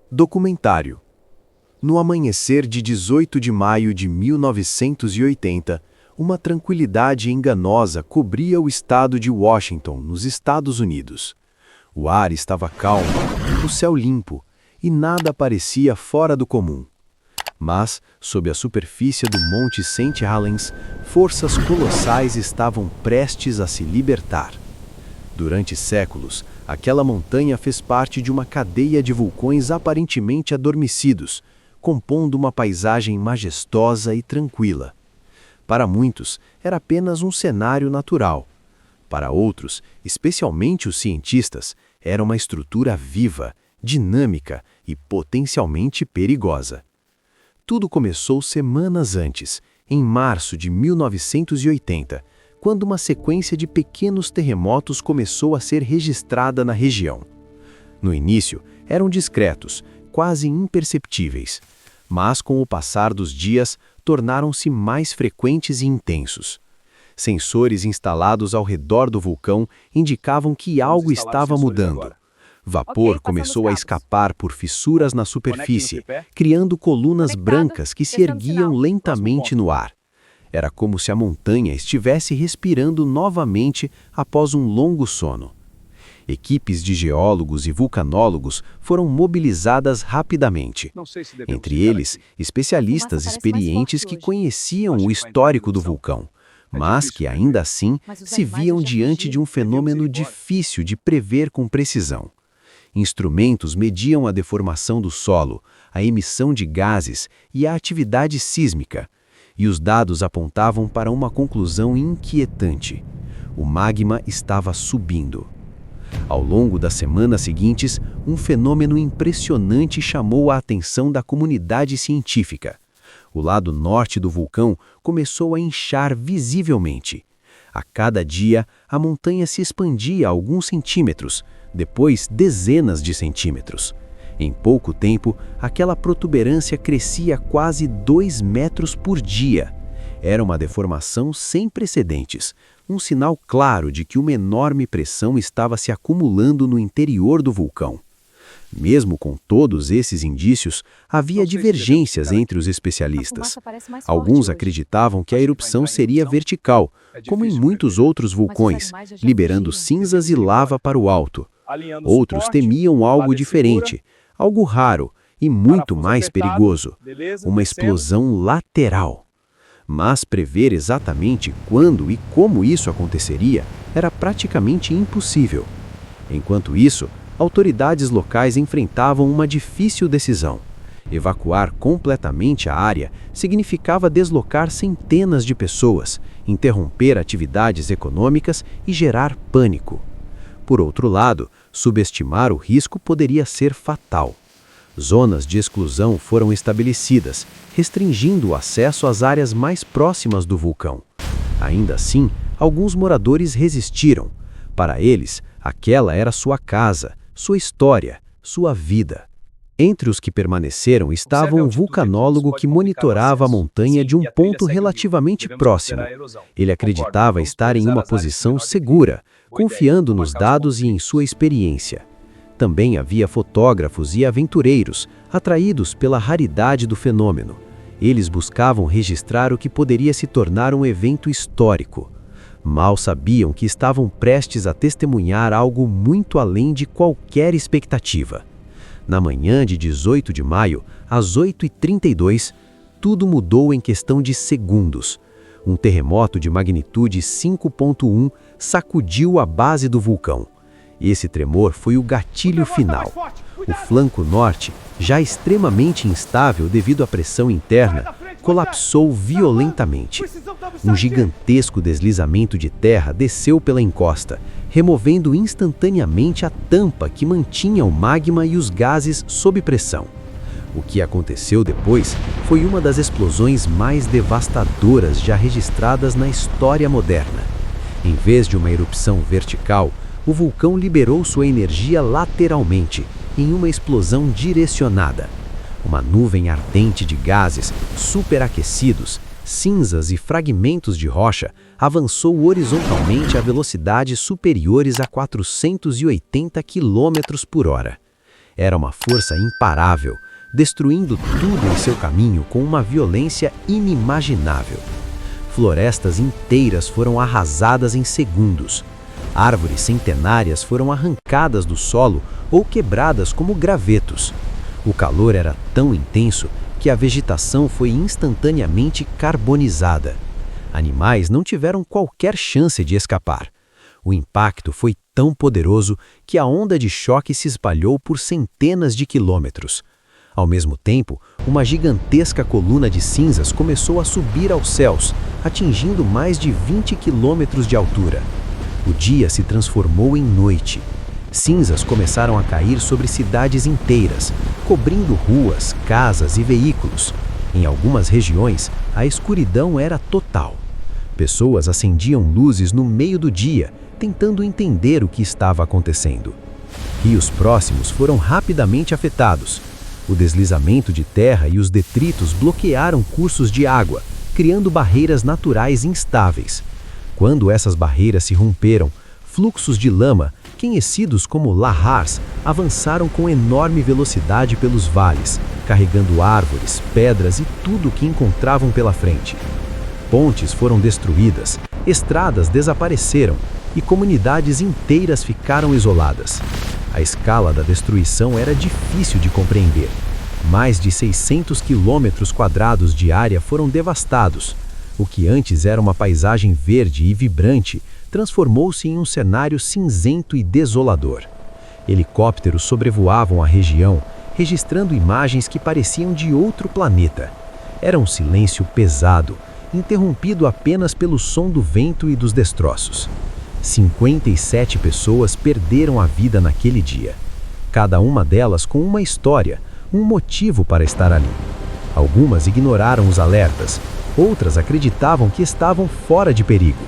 Documentário. No amanhecer de 18 de maio de 1980, uma tranquilidade enganosa cobria o estado de Washington, nos Estados Unidos. O ar estava calmo, o céu limpo, e nada parecia fora do comum. Mas, sob a superfície do Monte St. Helens, forças colossais estavam prestes a se libertar. Durante séculos, aquela montanha fez parte de uma cadeia de vulcões aparentemente adormecidos, compondo uma paisagem majestosa e tranquila. Para muitos, era apenas um cenário natural. Para outros, especialmente os cientistas, era uma estrutura viva, dinâmica e potencialmente perigosa. Tudo começou semanas antes, em março de 1980, quando uma sequência de pequenos terremotos começou a ser registrada na região. No início, eram discretos, quase imperceptíveis, mas com o passar dos dias, tornaram-se mais frequentes e intensos. Sensores instalados ao redor do vulcão indicavam que algo estava mudando. Vapor começou a escapar por fissuras na superfície, criando colunas brancas que se erguiam lentamente no ar. Era como se a montanha estivesse respirando novamente após um longo sono. Equipes de geólogos e vulcanólogos foram mobilizadas rapidamente. Entre eles, especialistas experientes que conheciam o histórico do vulcão, mas que ainda assim se viam diante de um fenômeno difícil de prever com precisão. Instrumentos mediam a deformação do solo, a emissão de gases e a atividade sísmica, e os dados apontavam para uma conclusão inquietante. O magma estava subindo. Ao longo das semanas seguintes, um fenômeno impressionante chamou a atenção da comunidade científica. O lado norte do vulcão começou a inchar visivelmente. A cada dia, a montanha se expandia alguns centímetros, depois dezenas de centímetros. Em pouco tempo, aquela protuberância crescia quase 2 metros por dia. Era uma deformação sem precedentes, um sinal claro de que uma enorme pressão estava se acumulando no interior do vulcão. Mesmo com todos esses indícios, havia divergências entre os especialistas. Alguns acreditavam que a erupção seria vertical, como em muitos outros vulcões, liberando cinzas e lava para o alto. Outros temiam algo diferente, algo raro e muito mais perigoso, uma explosão lateral. Mas prever exatamente quando e como isso aconteceria era praticamente impossível. Enquanto isso, autoridades locais enfrentavam uma difícil decisão. Evacuar completamente a área significava deslocar centenas de pessoas, interromper atividades econômicas e gerar pânico. Por outro lado, subestimar o risco poderia ser fatal. Zonas de exclusão foram estabelecidas, restringindo o acesso às áreas mais próximas do vulcão. Ainda assim, alguns moradores resistiram. Para eles, aquela era sua casa, sua história, sua vida. Entre os que permaneceram estava um vulcanólogo que monitorava a montanha de um ponto relativamente próximo. Ele acreditava estar em uma posição segura, confiando nos dados e em sua experiência. Também havia fotógrafos e aventureiros, atraídos pela raridade do fenômeno. Eles buscavam registrar o que poderia se tornar um evento histórico. Mal sabiam que estavam prestes a testemunhar algo muito além de qualquer expectativa. Na manhã de 18 de maio, às 8h32, tudo mudou em questão de segundos. Um terremoto de magnitude 5.1 sacudiu a base do vulcão. Esse tremor foi o gatilho final. O flanco norte, já extremamente instável devido à pressão interna, colapsou violentamente. Um gigantesco deslizamento de terra desceu pela encosta, removendo instantaneamente a tampa que mantinha o magma e os gases sob pressão. O que aconteceu depois foi uma das explosões mais devastadoras já registradas na história moderna. Em vez de uma erupção vertical, o vulcão liberou sua energia lateralmente, em uma explosão direcionada. Uma nuvem ardente de gases, superaquecidos, cinzas e fragmentos de rocha avançou horizontalmente a velocidades superiores a 480 km por hora. Era uma força imparável, destruindo tudo em seu caminho com uma violência inimaginável. Florestas inteiras foram arrasadas em segundos. Árvores centenárias foram arrancadas do solo ou quebradas como gravetos. O calor era tão intenso que a vegetação foi instantaneamente carbonizada. Animais não tiveram qualquer chance de escapar. O impacto foi tão poderoso que a onda de choque se espalhou por centenas de quilômetros. Ao mesmo tempo, uma gigantesca coluna de cinzas começou a subir aos céus, atingindo mais de 20 quilômetros de altura. O dia se transformou em noite. Cinzas começaram a cair sobre cidades inteiras, cobrindo ruas, casas e veículos. Em algumas regiões, a escuridão era total. Pessoas acendiam luzes no meio do dia, tentando entender o que estava acontecendo. Rios próximos foram rapidamente afetados. O deslizamento de terra e os detritos bloquearam cursos de água, criando barreiras naturais instáveis. Quando essas barreiras se romperam, fluxos de lama, conhecidos como lahars, avançaram com enorme velocidade pelos vales, carregando árvores, pedras e tudo o que encontravam pela frente. Pontes foram destruídas, estradas desapareceram e comunidades inteiras ficaram isoladas. A escala da destruição era difícil de compreender. Mais de 600 quilômetros quadrados de área foram devastados. O que antes era uma paisagem verde e vibrante, transformou-se em um cenário cinzento e desolador. Helicópteros sobrevoavam a região, registrando imagens que pareciam de outro planeta. Era um silêncio pesado, interrompido apenas pelo som do vento e dos destroços. 57 pessoas perderam a vida naquele dia. Cada uma delas com uma história, um motivo para estar ali. Algumas ignoraram os alertas, outras acreditavam que estavam fora de perigo.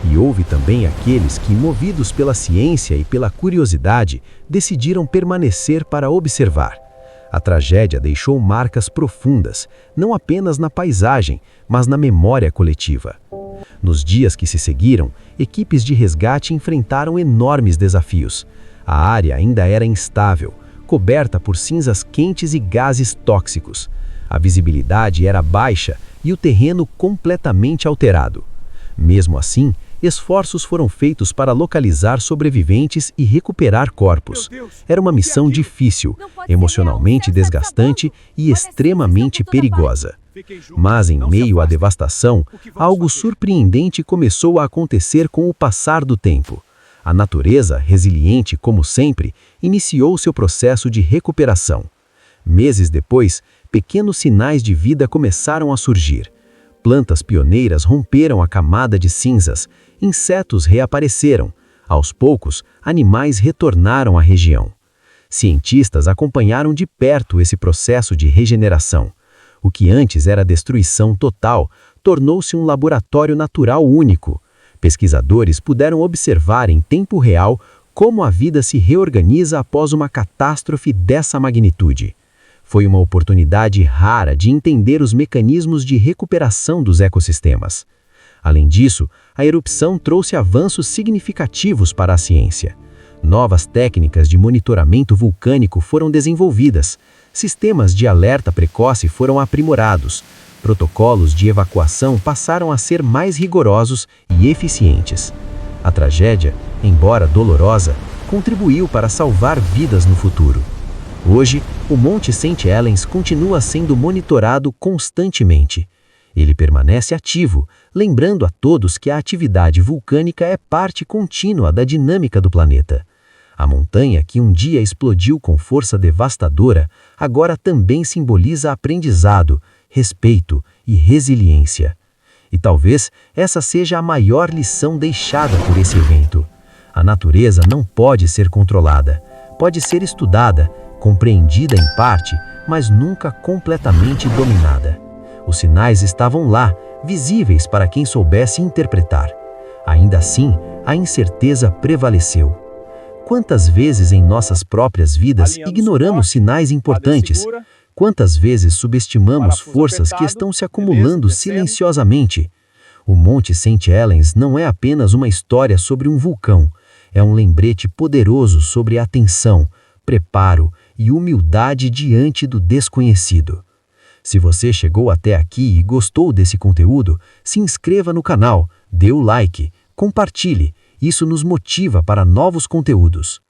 E houve também aqueles que, movidos pela ciência e pela curiosidade, decidiram permanecer para observar. A tragédia deixou marcas profundas, não apenas na paisagem, mas na memória coletiva. Nos dias que se seguiram, equipes de resgate enfrentaram enormes desafios. A área ainda era instável, coberta por cinzas quentes e gases tóxicos. A visibilidade era baixa e o terreno completamente alterado. Mesmo assim, esforços foram feitos para localizar sobreviventes e recuperar corpos. Era uma missão difícil, emocionalmente desgastante e extremamente perigosa. Mas em meio à devastação, algo surpreendente começou a acontecer com o passar do tempo. A natureza, resiliente como sempre, iniciou seu processo de recuperação. Meses depois, pequenos sinais de vida começaram a surgir. Plantas pioneiras romperam a camada de cinzas, insetos reapareceram. Aos poucos, animais retornaram à região. Cientistas acompanharam de perto esse processo de regeneração. O que antes era destruição total, tornou-se um laboratório natural único. Pesquisadores puderam observar em tempo real como a vida se reorganiza após uma catástrofe dessa magnitude. Foi uma oportunidade rara de entender os mecanismos de recuperação dos ecossistemas. Além disso, a erupção trouxe avanços significativos para a ciência. Novas técnicas de monitoramento vulcânico foram desenvolvidas, sistemas de alerta precoce foram aprimorados, protocolos de evacuação passaram a ser mais rigorosos e eficientes. A tragédia, embora dolorosa, contribuiu para salvar vidas no futuro. Hoje, o Monte St. Helens continua sendo monitorado constantemente. Ele permanece ativo, lembrando a todos que a atividade vulcânica é parte contínua da dinâmica do planeta. A montanha que um dia explodiu com força devastadora, agora também simboliza aprendizado, respeito e resiliência. E talvez essa seja a maior lição deixada por esse evento. A natureza não pode ser controlada, pode ser estudada, compreendida em parte, mas nunca completamente dominada. Os sinais estavam lá, visíveis para quem soubesse interpretar. Ainda assim, a incerteza prevaleceu. Quantas vezes em nossas próprias vidas ignoramos sinais importantes? Quantas vezes subestimamos forças que estão se acumulando silenciosamente? O Monte St. Helens não é apenas uma história sobre um vulcão, é um lembrete poderoso sobre atenção, preparo e humildade diante do desconhecido. Se você chegou até aqui e gostou desse conteúdo, se inscreva no canal, dê o like, compartilhe. Isso nos motiva para novos conteúdos.